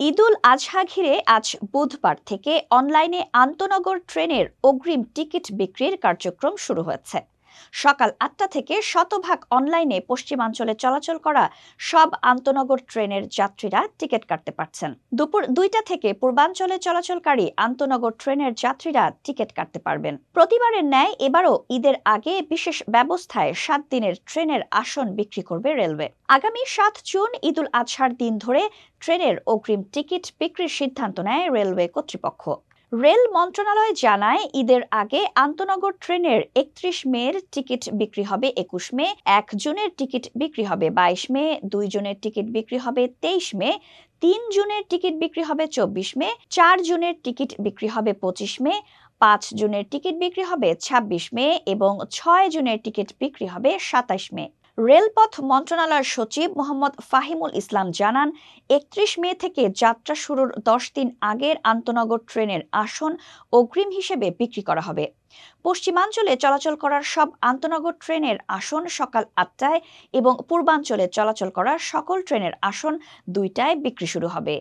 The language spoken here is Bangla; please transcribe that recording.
ঈদুল আজহা ঘিরে আজ বুধবার থেকে অনলাইনে আন্তনগর ট্রেনের অগ্রিম টিকিট বিক্রির কার্যক্রম শুরু হয়েছে। সকাল ৮টা থেকে শতভাগ অনলাইনে পশ্চিমাঞ্চলে চলাচল করা সব আন্তনগর ট্রেনের যাত্রীরা টিকিট কাটতে পারছেন। দুপুর ২টা থেকে পূর্বাঞ্চলে চলাচলকারী আন্তনগর ট্রেনের যাত্রীরা টিকিট কাটতে পারবেন। প্রতিবারের ন্যায় এবারও ঈদের আগে বিশেষ ব্যবস্থায় ৭ দিনের ট্রেনের আসন বিক্রি করবে রেলওয়ে। আগামী ৭ জুন ঈদুল আজহার দিন ধরে ট্রেনের অগ্রিম টিকিট বিক্রির সিদ্ধান্ত নেয় রেলওয়ে কর্তৃপক্ষ। রেল মন্ত্রণালয় জানায়, ঈদের আগে আন্তনগর ট্রেনের ৩১ মের টিকিট বিক্রি হবে ২১ মে, ১ জুনের টিকিট বিক্রি হবে ২২ মে, ২ জুনের টিকিট বিক্রি হবে ২৩ মে, ৩ জুনের টিকিট বিক্রি হবে ২৪ মে, ৪ জুনের টিকিট বিক্রি হবে ২৫ মে, ৫ জুনের টিকিট বিক্রি হবে ২৬ মে এবং ৬ জুনের টিকিট বিক্রি হবে ২৭ মে। রেলপথ মন্ত্রণালয়ের সচিব মোহাম্মদ ফাহিমুল ইসলাম জানান, ৩১ মে থেকে যাত্রা শুরুর ১০ দিন আগের আন্তনগর ট্রেনের আসন অগ্রিম হিসেবে বিক্রি করা হবে। পশ্চিমাঞ্চলে চলাচল করার সব আন্তনগর ট্রেনের আসন সকাল ৮টায় এবং পূর্বাঞ্চলে চলাচল করার সকল ট্রেনের আসন ২টায় বিক্রি শুরু হবে।